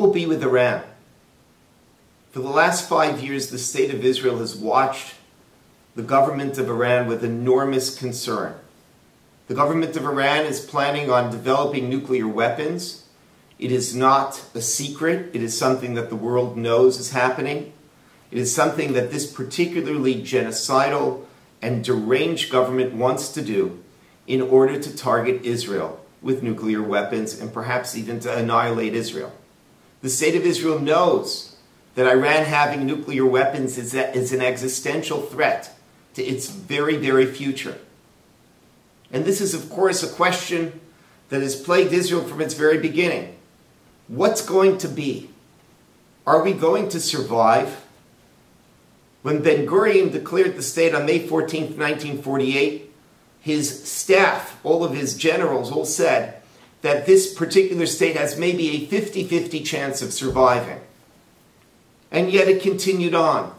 will be with Iran? For the last 5 years, the state of Israel has watched the government of Iran with enormous concern. The government of Iran is planning on developing nuclear weapons. It is not a secret. It is something that the world knows is happening. It is something that this particularly genocidal and deranged government wants to do in order to target Israel with nuclear weapons and perhaps even to annihilate Israel. The state of Israel knows that Iran having nuclear weapons is an existential threat to its very, very future. And this is, of course, a question that has plagued Israel from its very beginning. What's going to be? Are we going to survive? When Ben-Gurion declared the state on May 14th, 1948, his staff, all of his generals, all said that this particular state has maybe a 50-50 chance of surviving. And yet it continued on.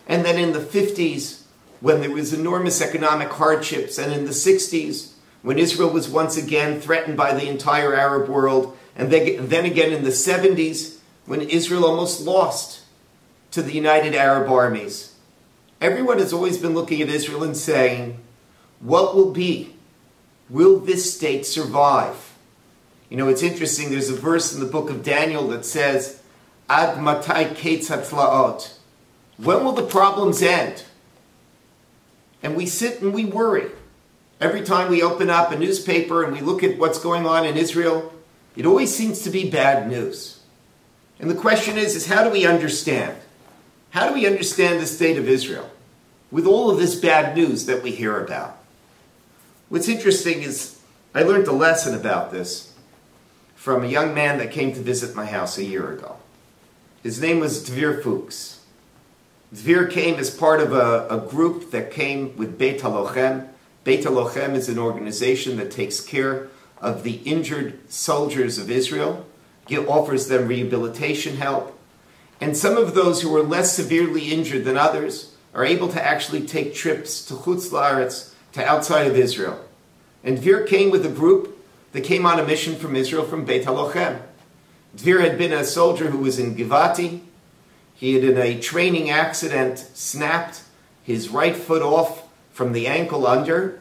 And then in the 50s, when there was enormous economic hardships, and in the 60s, when Israel was once again threatened by the entire Arab world, and then again in the 70s, when Israel almost lost to the United Arab Armies. Everyone has always been looking at Israel and saying, what will be? Will this state survive? You know, it's interesting, there's a verse in the book of Daniel that says, Ad matai ketz hatlaot. When will the problems end? And we sit and we worry. Every time we open up a newspaper and we look at what's going on in Israel, it always seems to be bad news. And the question is how do we understand? How do we understand the state of Israel with all of this bad news that we hear about? What's interesting is I learned a lesson about this from a young man that came to visit my house a year ago. His name was Dvir Fuchs. Dvir came as part of a group that came with Beit HaLochem. Beit HaLochem is an organization that takes care of the injured soldiers of Israel, offers them rehabilitation help. And some of those who are less severely injured than others are able to actually take trips to Chutz La'aretz, to outside of Israel. And Dvir came with a group that came on a mission from Israel from Beit HaLochem. Dvir had been a soldier who was in Givati. He had, in a training accident, snapped his right foot off from the ankle under,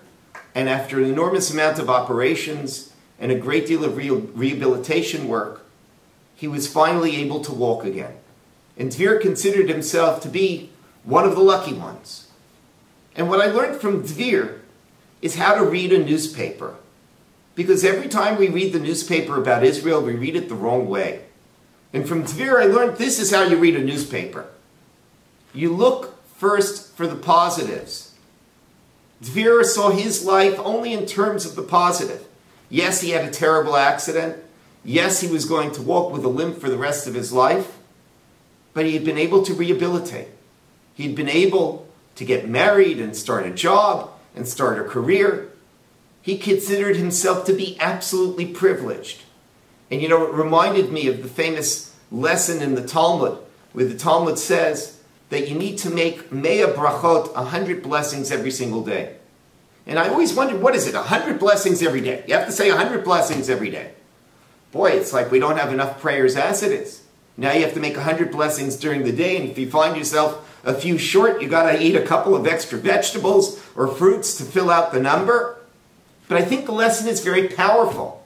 and after an enormous amount of operations and a great deal of rehabilitation work, he was finally able to walk again. And Dvir considered himself to be one of the lucky ones. And what I learned from Dvir is how to read a newspaper. Because every time we read the newspaper about Israel, we read it the wrong way. And from Dvir I learned this is how you read a newspaper. You look first for the positives. Dvir saw his life only in terms of the positive. Yes, he had a terrible accident. Yes, he was going to walk with a limp for the rest of his life. But he had been able to rehabilitate. He'd been able to get married and start a job and start a career. He considered himself to be absolutely privileged. And you know, it reminded me of the famous lesson in the Talmud, where the Talmud says that you need to make 100 brachot, 100 blessings every single day. And I always wondered, what is it, 100 blessings every day? You have to say 100 blessings every day. Boy, it's like we don't have enough prayers as it is. Now you have to make 100 blessings during the day, and if you find yourself a few short, you got to eat a couple of extra vegetables or fruits to fill out the number. But I think the lesson is very powerful.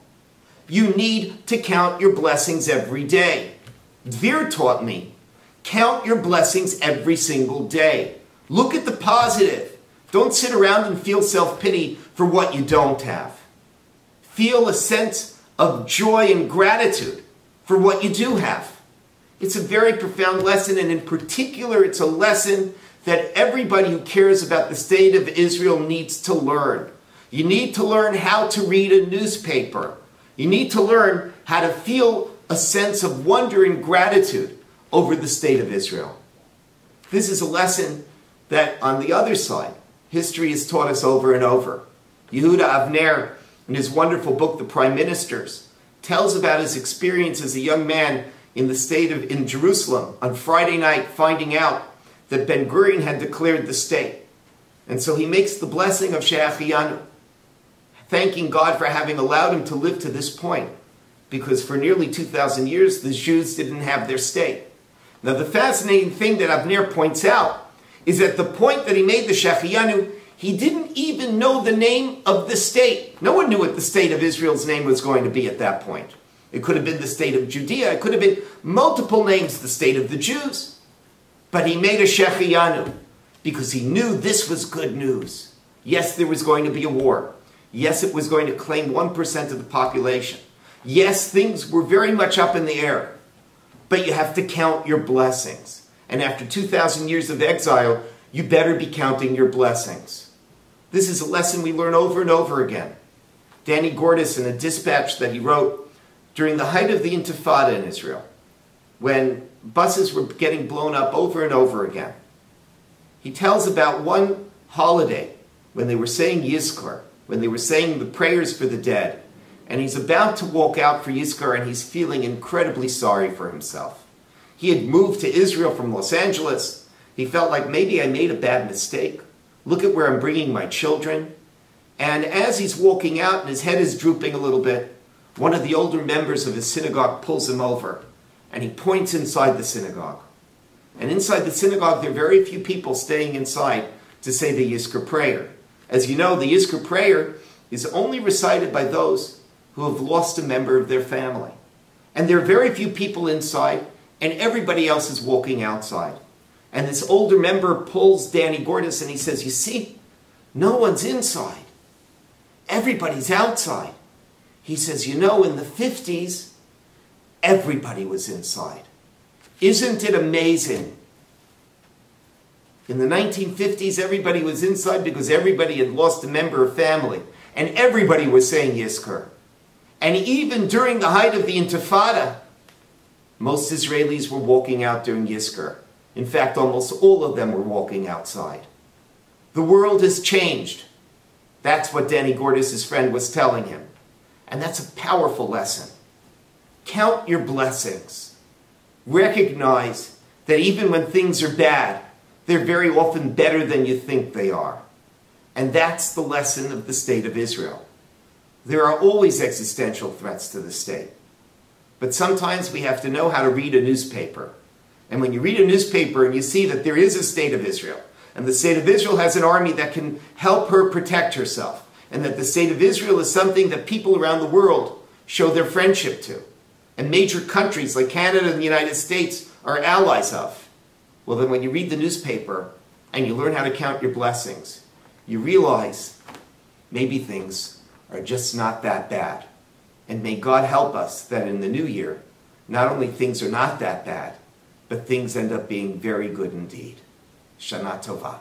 You need to count your blessings every day. Dvir taught me, count your blessings every single day. Look at the positive. Don't sit around and feel self-pity for what you don't have. Feel a sense of joy and gratitude for what you do have. It's a very profound lesson, and in particular, it's a lesson that everybody who cares about the state of Israel needs to learn. You need to learn how to read a newspaper. You need to learn how to feel a sense of wonder and gratitude over the state of Israel. This is a lesson that, on the other side, history has taught us over and over. Yehuda Avner, in his wonderful book, The Prime Ministers, tells about his experience as a young man in Jerusalem on Friday night, finding out that Ben-Gurion had declared the state. And so he makes the blessing of She'achiyanu, thanking God for having allowed him to live to this point. because for nearly 2,000 years, the Jews didn't have their state. Now, the fascinating thing that Avner points out is at the point that he made the Shechianu, he didn't even know the name of the state. No one knew what the state of Israel's name was going to be at that point. It could have been the state of Judea. It could have been multiple names, the state of the Jews. But he made a Shechianu because he knew this was good news. Yes, there was going to be a war. Yes, it was going to claim 1% of the population. Yes, things were very much up in the air. But you have to count your blessings. And after 2,000 years of exile, you better be counting your blessings. This is a lesson we learn over and over again. Danny Gordis, in a dispatch that he wrote during the height of the Intifada in Israel, when buses were getting blown up over and over again, he tells about one holiday when they were saying Yizkor, when they were saying the prayers for the dead, and he's about to walk out for Yizkor and he's feeling incredibly sorry for himself. He had moved to Israel from Los Angeles. He felt like maybe I made a bad mistake. Look at where I'm bringing my children. And as he's walking out and his head is drooping a little bit, one of the older members of his synagogue pulls him over and he points inside the synagogue. And inside the synagogue, there are very few people staying inside to say the Yizkor prayer. As you know, the Yizkor prayer is only recited by those who have lost a member of their family. And there are very few people inside, and everybody else is walking outside. And this older member pulls Danny Gordis and he says, you see, no one's inside. Everybody's outside. He says, you know, in the 50s, everybody was inside. Isn't it amazing? In the 1950s, everybody was inside because everybody had lost a member of family. And everybody was saying Yizkor. And even during the height of the Intifada, most Israelis were walking out during Yizkor. In fact, almost all of them were walking outside. The world has changed. That's what Danny Gordis, his friend, was telling him. And that's a powerful lesson. Count your blessings. Recognize that even when things are bad, they're very often better than you think they are. And that's the lesson of the state of Israel. There are always existential threats to the state. But sometimes we have to know how to read a newspaper. And when you read a newspaper and you see that there is a state of Israel, and the state of Israel has an army that can help her protect herself, and that the state of Israel is something that people around the world show their friendship to, and major countries like Canada and the United States are allies of, well then when you read the newspaper and you learn how to count your blessings, you realize maybe things are just not that bad. And may God help us that in the new year, not only things are not that bad, but things end up being very good indeed. Shana Tova.